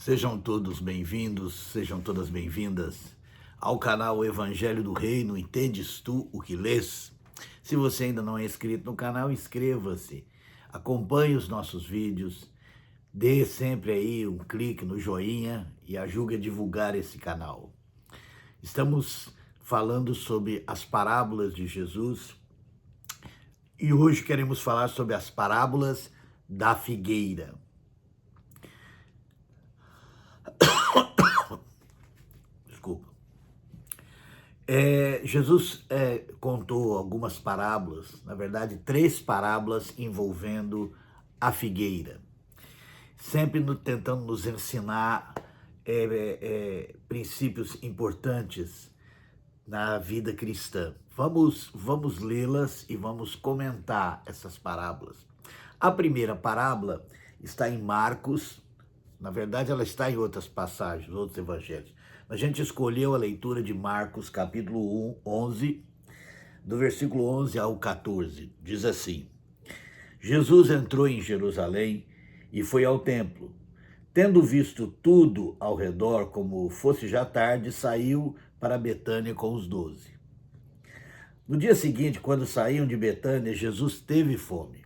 Sejam todos bem-vindos, sejam todas bem-vindas ao canal Evangelho do Reino, Entendes Tu o que lês? Se você ainda não é inscrito no canal, inscreva-se, acompanhe os nossos vídeos, dê sempre aí um clique no joinha e ajude a divulgar esse canal. Estamos falando sobre as parábolas de Jesus e hoje queremos falar sobre as parábolas da figueira. Desculpa. Jesus contou algumas parábolas, na verdade 3 parábolas envolvendo a figueira, sempre tentando nos ensinar princípios importantes na vida cristã. Vamos lê-las e vamos comentar essas parábolas. A primeira parábola está em Marcos, na verdade ela está em outras passagens, outros evangelhos. A gente escolheu a leitura de Marcos, capítulo 11, do versículo 11 ao 14. Diz assim: Jesus entrou em Jerusalém e foi ao templo. Tendo visto tudo ao redor, como fosse já tarde, saiu para Betânia com os 12. No dia seguinte, quando saíam de Betânia, Jesus teve fome.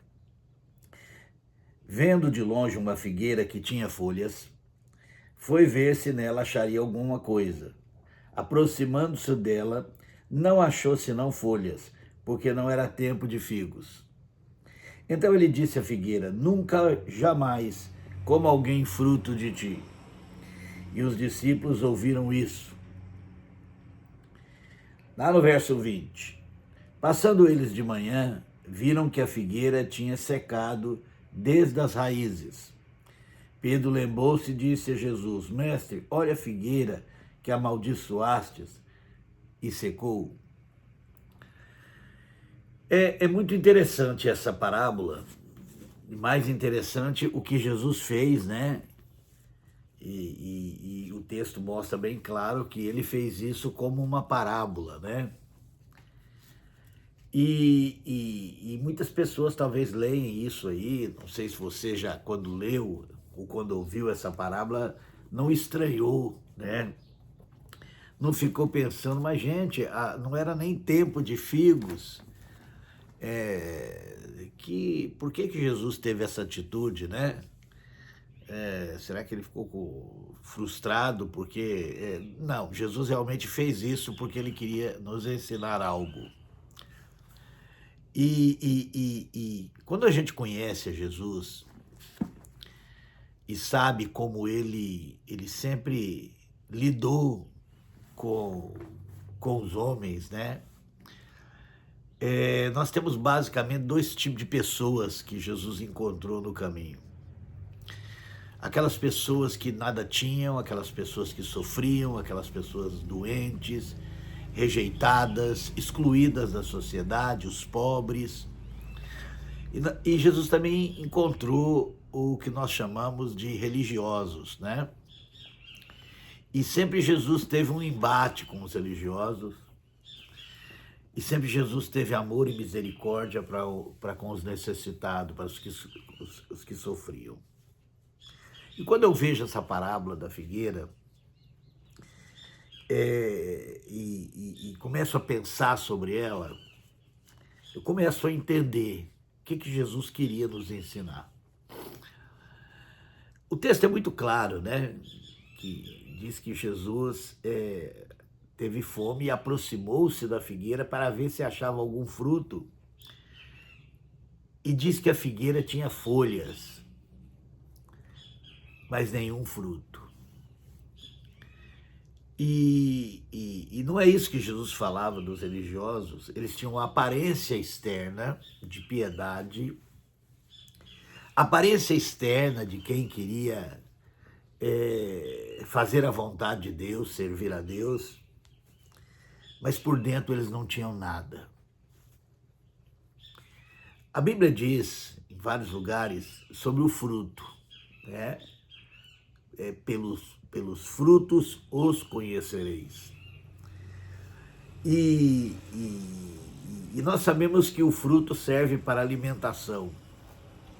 Vendo de longe uma figueira que tinha folhas, foi ver se nela acharia alguma coisa. Aproximando-se dela, não achou senão folhas, porque não era tempo de figos. Então ele disse à figueira: nunca, jamais, coma alguém fruto de ti. E os discípulos ouviram isso. Lá no verso 20. Passando eles de manhã, viram que a figueira tinha secado desde as raízes. Pedro lembrou-se e disse a Jesus: Mestre, olha a figueira que amaldiçoastes e secou. É muito interessante essa parábola, e mais interessante o que Jesus fez, né? E o texto mostra bem claro que ele fez isso como uma parábola, né? E muitas pessoas talvez leem isso aí, não sei se você já, quando leu ou quando ouviu essa parábola, não estranhou, né? Não ficou pensando, mas gente, não era nem tempo de figos. Por que Jesus teve essa atitude, né? Será que ele ficou frustrado porque... não, Jesus realmente fez isso porque ele queria nos ensinar algo. E quando a gente conhece a Jesus e sabe como ele sempre lidou com os homens, né? Nós temos basicamente 2 tipos de pessoas que Jesus encontrou no caminho. Aquelas pessoas que nada tinham, aquelas pessoas que sofriam, aquelas pessoas doentes, rejeitadas, excluídas da sociedade, os pobres. E Jesus também encontrou o que nós chamamos de religiosos, né? E sempre Jesus teve um embate com os religiosos, e sempre Jesus teve amor e misericórdia para com os necessitados, para os que sofriam. E quando eu vejo essa parábola da figueira, e começo a pensar sobre ela, eu começo a entender o que Jesus queria nos ensinar. O texto é muito claro, né? Que diz que Jesus teve fome e aproximou-se da figueira para ver se achava algum fruto. E diz que a figueira tinha folhas, mas nenhum fruto. E não é isso que Jesus falava dos religiosos. Eles tinham uma aparência externa de piedade, aparência externa de quem queria fazer a vontade de Deus, servir a Deus, mas por dentro eles não tinham nada. A Bíblia diz, em vários lugares, sobre o fruto, né? Pelos frutos os conhecereis. E nós sabemos que o fruto serve para a alimentação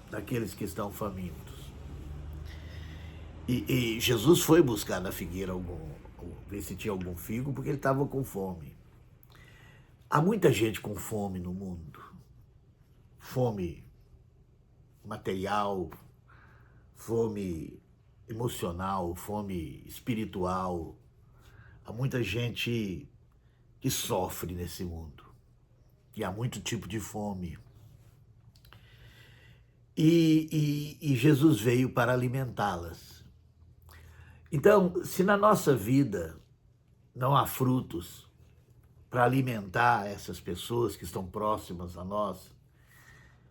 daqueles que estão famintos. E Jesus foi buscar na figueira ver se tinha algum figo, porque ele estava com fome. Há muita gente com fome no mundo. Fome material, fome emocional, fome espiritual. Há muita gente que sofre nesse mundo. E há muito tipo de fome. E Jesus veio para alimentá-las. Então, se na nossa vida não há frutos para alimentar essas pessoas que estão próximas a nós,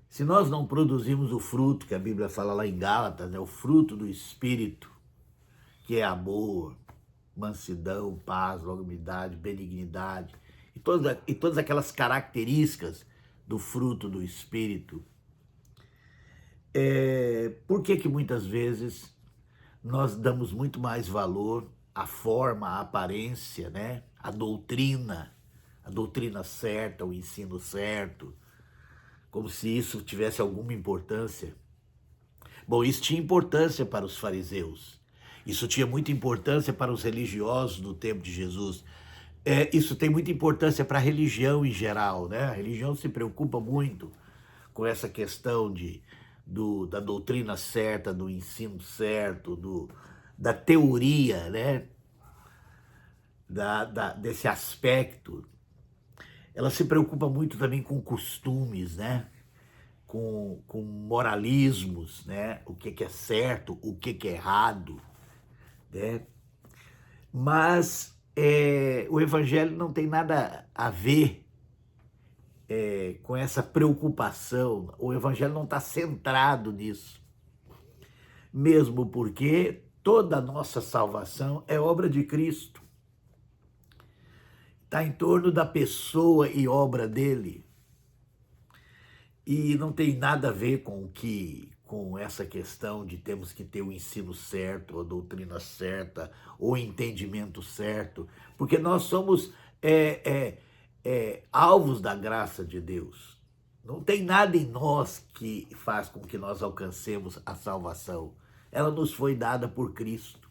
se nós não produzimos o fruto que a Bíblia fala lá em Gálatas, né, o fruto do Espírito, que é amor, mansidão, paz, longanimidade, benignidade, e todas aquelas características do fruto do Espírito, por que muitas vezes nós damos muito mais valor à forma, à aparência, né? A doutrina certa, o ensino certo, como se isso tivesse alguma importância? Bom, isso tinha importância para os fariseus, isso tinha muita importância para os religiosos do tempo de Jesus. Isso tem muita importância para a religião em geral, né? A religião se preocupa muito com essa questão da doutrina certa, do ensino certo, da teoria, né? Desse aspecto. Ela se preocupa muito também com costumes, né? Com moralismos, né? O que é certo, o que é errado, né? Mas o evangelho não tem nada a ver com essa preocupação. O evangelho não está centrado nisso. Mesmo porque toda a nossa salvação é obra de Cristo. Está em torno da pessoa e obra dele. E não tem nada a ver com essa questão de temos que ter o ensino certo, a doutrina certa, o entendimento certo, porque nós somos alvos da graça de Deus. Não tem nada em nós que faz com que nós alcancemos a salvação. Ela nos foi dada por Cristo.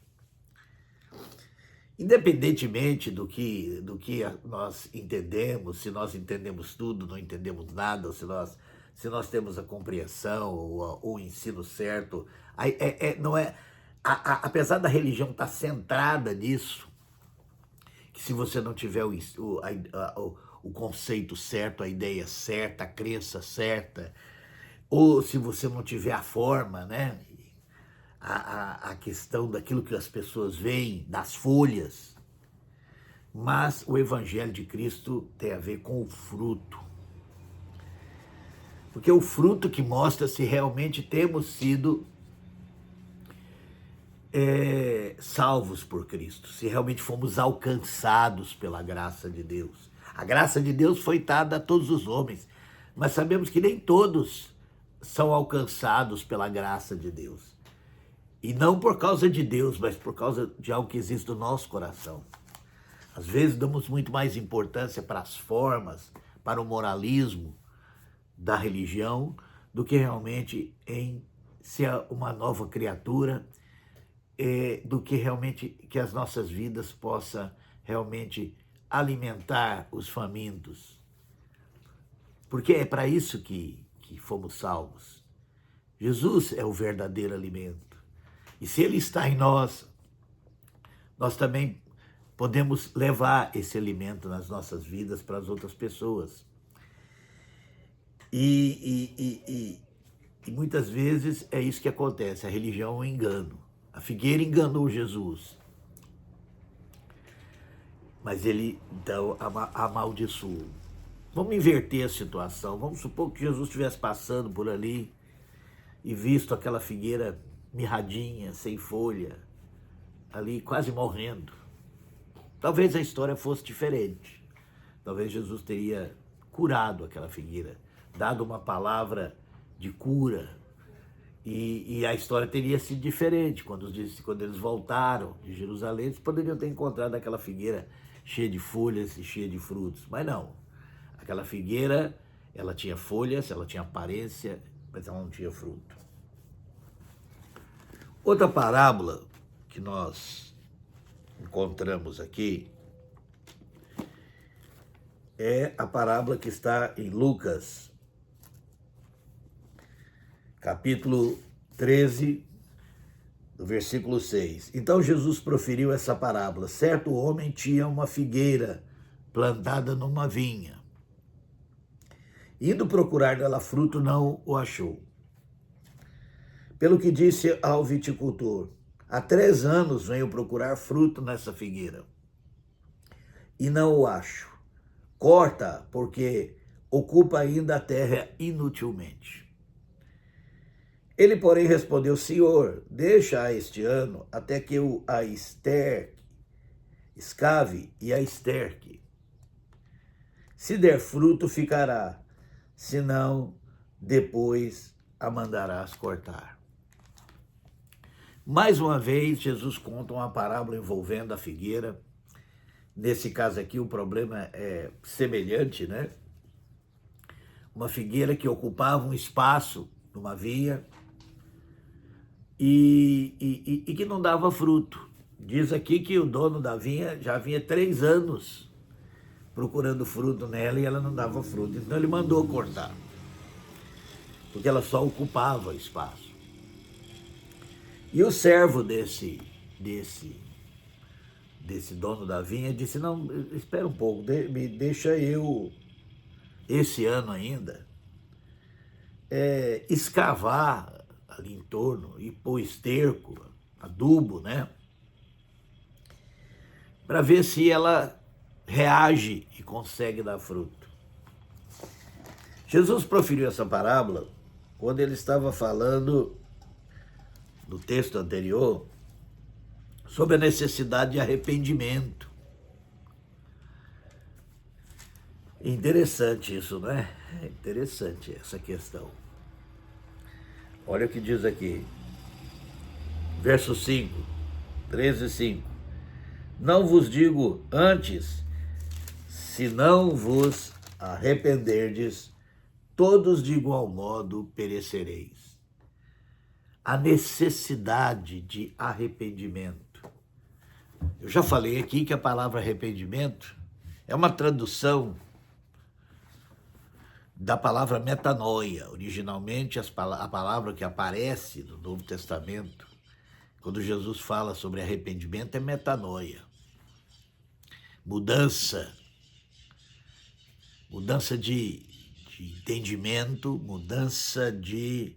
Independentemente do que nós entendemos, se nós entendemos tudo, não entendemos nada, se nós temos a compreensão ou o ensino certo, não é, apesar da religião estar centrada nisso, que se você não tiver o conceito certo, a ideia certa, a crença certa, ou se você não tiver a forma, né? A questão daquilo que as pessoas veem, das folhas. Mas o Evangelho de Cristo tem a ver com o fruto. Porque é o fruto que mostra se realmente temos sido salvos por Cristo, se realmente fomos alcançados pela graça de Deus. A graça de Deus foi dada a todos os homens, mas sabemos que nem todos são alcançados pela graça de Deus. E não por causa de Deus, mas por causa de algo que existe no nosso coração. Às vezes damos muito mais importância para as formas, para o moralismo da religião, do que realmente em ser uma nova criatura, do que realmente que as nossas vidas possam realmente alimentar os famintos. Porque é para isso que fomos salvos. Jesus é o verdadeiro alimento. E se ele está em nós, nós também podemos levar esse alimento nas nossas vidas para as outras pessoas. E muitas vezes é isso que acontece, a religião é um engano. A figueira enganou Jesus. Mas ele, então, amaldiçoou. Vamos inverter a situação. Vamos supor que Jesus estivesse passando por ali e visto aquela figueira mirradinha, sem folha, ali quase morrendo. Talvez a história fosse diferente. Talvez Jesus teria curado aquela figueira, dado uma palavra de cura, e a história teria sido diferente. Quando eles voltaram de Jerusalém, eles poderiam ter encontrado aquela figueira cheia de folhas e cheia de frutos. Mas não. Aquela figueira, ela tinha folhas, ela tinha aparência, mas ela não tinha fruto. Outra parábola que nós encontramos aqui é a parábola que está em Lucas, capítulo 13, do versículo 6. Então Jesus proferiu essa parábola. Certo homem tinha uma figueira plantada numa vinha. Indo procurar nela fruto, não o achou. Pelo que disse ao viticultor: há 3 anos venho procurar fruto nessa figueira e não o acho. Corta, porque ocupa ainda a terra inutilmente. Ele, porém, respondeu: Senhor, deixa este ano até que eu a escave e a esterque. Se der fruto, ficará, senão, depois a mandarás cortar. Mais uma vez, Jesus conta uma parábola envolvendo a figueira. Nesse caso aqui, o problema é semelhante, né? Uma figueira que ocupava um espaço numa via e que não dava fruto. Diz aqui que o dono da vinha já vinha 3 anos procurando fruto nela e ela não dava fruto. Então ele mandou cortar, porque ela só ocupava espaço. E o servo desse dono da vinha disse: não, espera um pouco, me deixa eu, esse ano ainda, escavar ali em torno e pôr esterco, adubo, né? Para ver se ela reage e consegue dar fruto. Jesus proferiu essa parábola quando ele estava falando, no texto anterior, sobre a necessidade de arrependimento. Interessante isso, não é? É interessante essa questão. Olha o que diz aqui, verso 5, 13:5. Não vos digo antes, se não vos arrependerdes, todos de igual modo perecereis. A necessidade de arrependimento. Eu já falei aqui que a palavra arrependimento é uma tradução da palavra metanoia. Originalmente, a palavra que aparece no Novo Testamento, quando Jesus fala sobre arrependimento, é metanoia. Mudança de entendimento, mudança de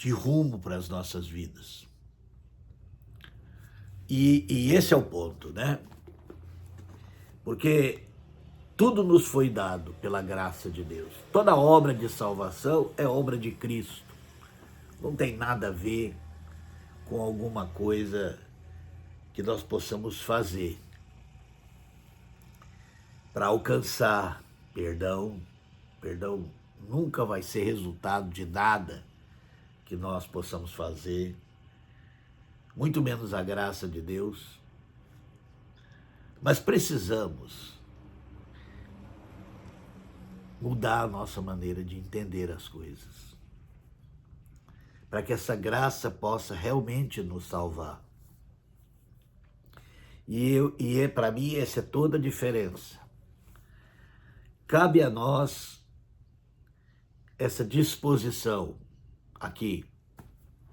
rumo para as nossas vidas. E esse é o ponto, né? Porque tudo nos foi dado pela graça de Deus. Toda obra de salvação é obra de Cristo. Não tem nada a ver com alguma coisa que nós possamos fazer para alcançar perdão. Perdão nunca vai ser resultado de nada que nós possamos fazer, muito menos a graça de Deus. Mas precisamos mudar a nossa maneira de entender as coisas, para que essa graça possa realmente nos salvar. E para mim, essa é toda a diferença. Cabe a nós essa disposição aqui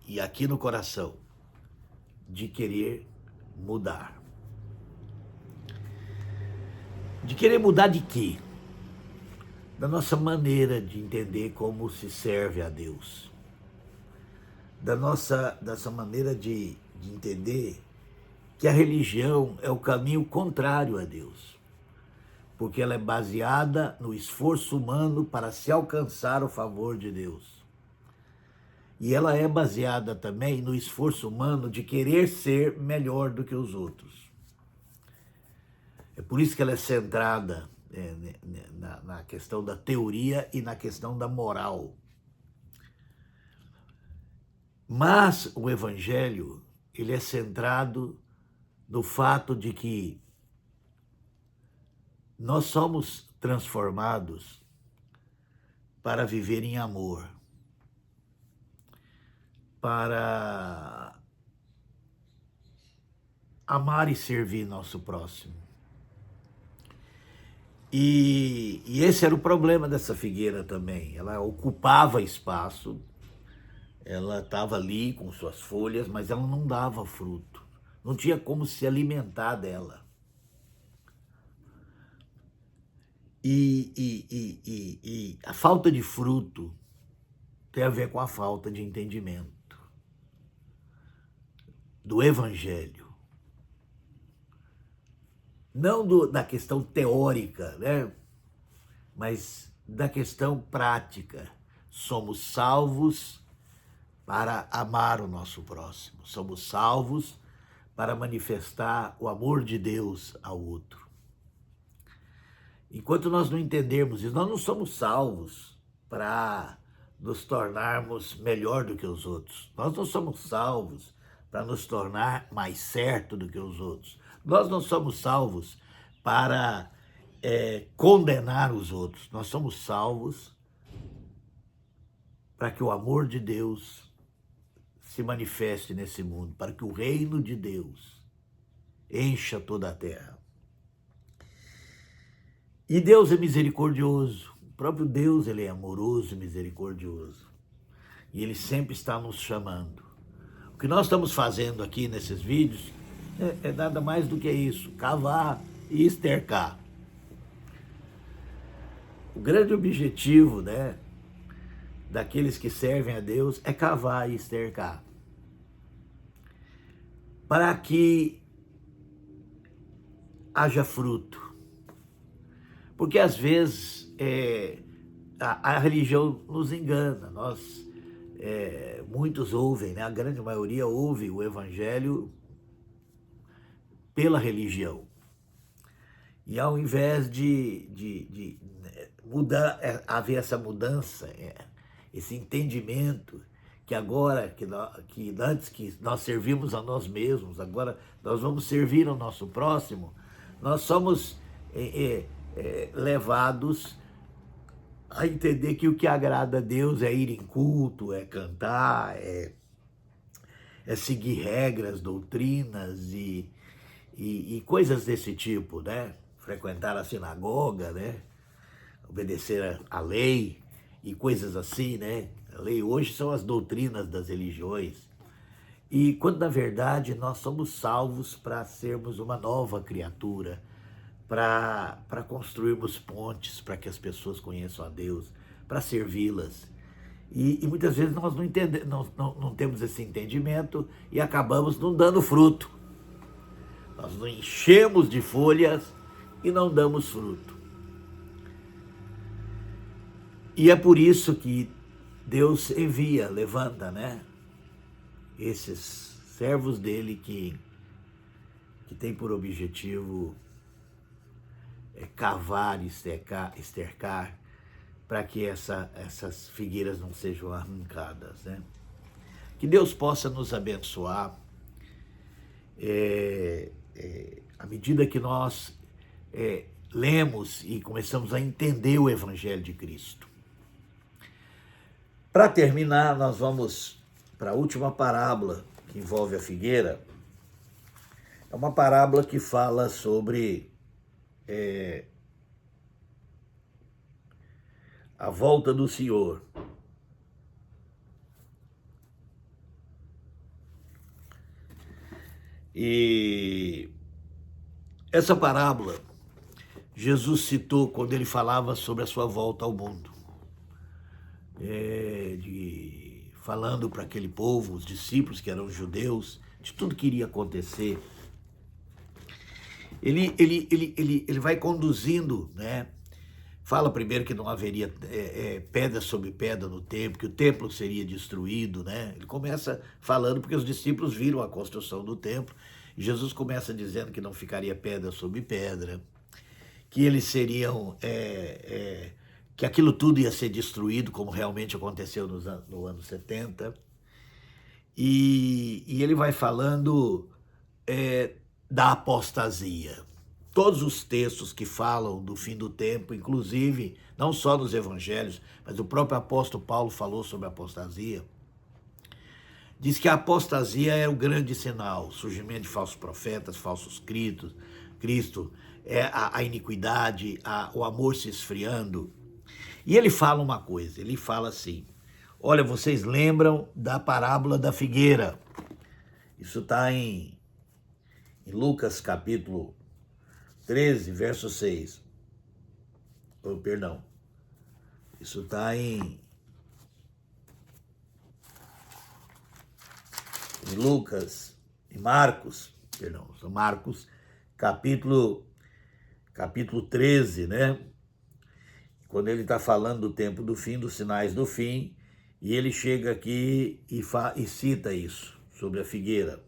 e aqui no coração de querer mudar. De querer mudar de quê? Da nossa maneira de entender como se serve a Deus. Dessa maneira de entender que a religião é o caminho contrário a Deus, porque ela é baseada no esforço humano para se alcançar o favor de Deus. E ela é baseada também no esforço humano de querer ser melhor do que os outros. É por isso que ela é centrada na questão da teoria e na questão da moral. Mas o Evangelho, ele é centrado no fato de que nós somos transformados para viver em amor. para amar e servir nosso próximo. E esse era o problema dessa figueira também. Ela ocupava espaço, ela estava ali com suas folhas, mas ela não dava fruto. Não tinha como se alimentar dela. E a falta de fruto tem a ver com a falta de entendimento do Evangelho. Não da questão teórica, né? Mas da questão prática. Somos salvos para amar o nosso próximo. Somos salvos para manifestar o amor de Deus ao outro. Enquanto nós não entendermos isso, nós não somos salvos para nos tornarmos melhor do que os outros. Nós não somos salvos para nos tornar mais certo do que os outros. Nós não somos salvos para condenar os outros. Nós somos salvos para que o amor de Deus se manifeste nesse mundo, para que o reino de Deus encha toda a terra. E Deus é misericordioso. O próprio Deus, ele é amoroso e misericordioso. E ele sempre está nos chamando. O que nós estamos fazendo aqui nesses vídeos é nada mais do que isso, cavar e estercar. O grande objetivo, né, daqueles que servem a Deus é cavar e estercar. Para que haja fruto. Porque às vezes a religião nos engana. Muitos ouvem, né, a grande maioria ouve o Evangelho pela religião. E ao invés de mudar, haver essa mudança, esse entendimento, que agora, que antes que nós servimos a nós mesmos, agora nós vamos servir ao nosso próximo, nós somos levados a entender que o que agrada a Deus é ir em culto, é cantar, é seguir regras, doutrinas e coisas desse tipo, né? Frequentar a sinagoga, né? Obedecer à lei e coisas assim, né? A lei hoje são as doutrinas das religiões. E quando, na verdade, nós somos salvos para sermos uma nova criatura, para construirmos pontes para que as pessoas conheçam a Deus, para servi-las. E muitas vezes nós não temos esse entendimento e acabamos não dando fruto. Nós nos enchemos de folhas e não damos fruto. E é por isso que Deus levanta, né, esses servos dele que tem por objetivo cavar e estercar para que essas figueiras não sejam arrancadas, né? Que Deus possa nos abençoar à medida que nós lemos e começamos a entender o Evangelho de Cristo. Para terminar, nós vamos para a última parábola que envolve a figueira. É uma parábola que fala sobre a volta do Senhor. E essa parábola Jesus citou quando ele falava sobre a sua volta ao mundo. Falando para aquele povo, os discípulos que eram judeus, de tudo que iria acontecer. Ele vai conduzindo, né? Fala primeiro que não haveria pedra sobre pedra no templo, que o templo seria destruído, né? Ele começa falando porque os discípulos viram a construção do templo, e Jesus começa dizendo que não ficaria pedra sobre pedra, que eles seriam, que aquilo tudo ia ser destruído, como realmente aconteceu no ano 70. E ele vai falando da apostasia. Todos os textos que falam do fim do tempo, inclusive, não só nos evangelhos, mas o próprio apóstolo Paulo falou sobre a apostasia, diz que a apostasia é o grande sinal, o surgimento de falsos profetas, falsos Cristo, a iniquidade, o amor se esfriando. E ele fala uma coisa, ele fala assim, olha, vocês lembram da parábola da figueira? Isso está em Lucas capítulo 13, verso 6. Oh, perdão. Isso está em Lucas, em Marcos, perdão, Marcos, capítulo 13, né? Quando ele está falando do tempo do fim, dos sinais do fim, e ele chega aqui e cita isso, sobre a figueira.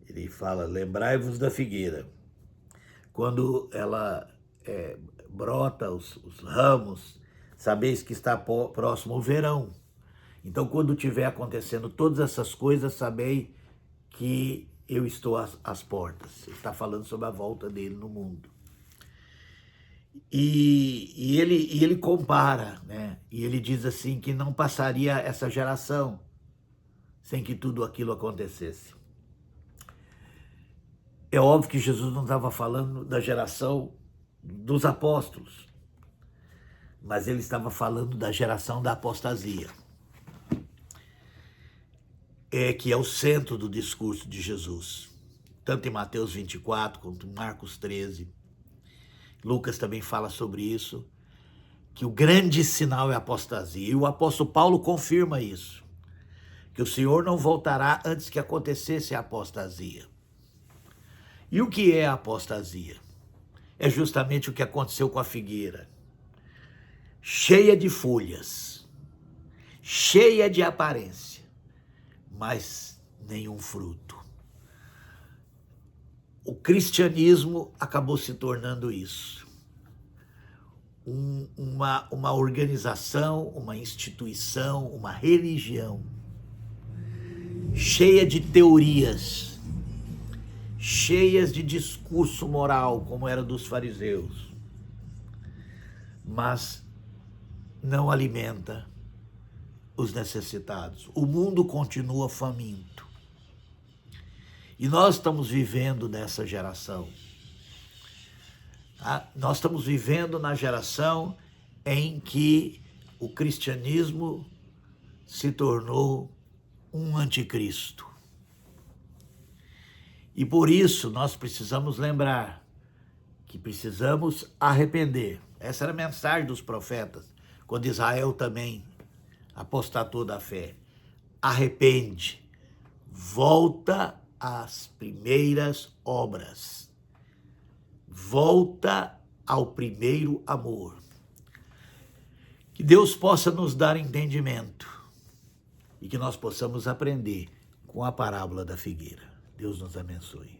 Ele fala, lembrai-vos da figueira. Quando ela brota os ramos, sabeis que está próximo o verão. Então, quando estiver acontecendo todas essas coisas, sabei que eu estou às portas. Ele está falando sobre a volta dele no mundo. E ele compara, né? E ele diz assim que não passaria essa geração sem que tudo aquilo acontecesse. É óbvio que Jesus não estava falando da geração dos apóstolos, mas ele estava falando da geração da apostasia. Que é o centro do discurso de Jesus, tanto em Mateus 24, quanto em Marcos 13. Lucas também fala sobre isso, que o grande sinal é a apostasia. E o apóstolo Paulo confirma isso, que o Senhor não voltará antes que acontecesse a apostasia. E o que é a apostasia? É justamente o que aconteceu com a figueira. Cheia de folhas, cheia de aparência, mas nenhum fruto. O cristianismo acabou se tornando isso. Uma organização, uma instituição, uma religião cheia de teorias, cheias de discurso moral, como era dos fariseus, mas não alimenta os necessitados. O mundo continua faminto. E nós estamos vivendo nessa geração. Nós estamos vivendo na geração em que o cristianismo se tornou um anticristo. E por isso nós precisamos lembrar que precisamos arrepender. Essa era a mensagem dos profetas, quando Israel também apostatou da fé. Arrepende, volta às primeiras obras, volta ao primeiro amor. Que Deus possa nos dar entendimento e que nós possamos aprender com a parábola da figueira. Deus nos abençoe.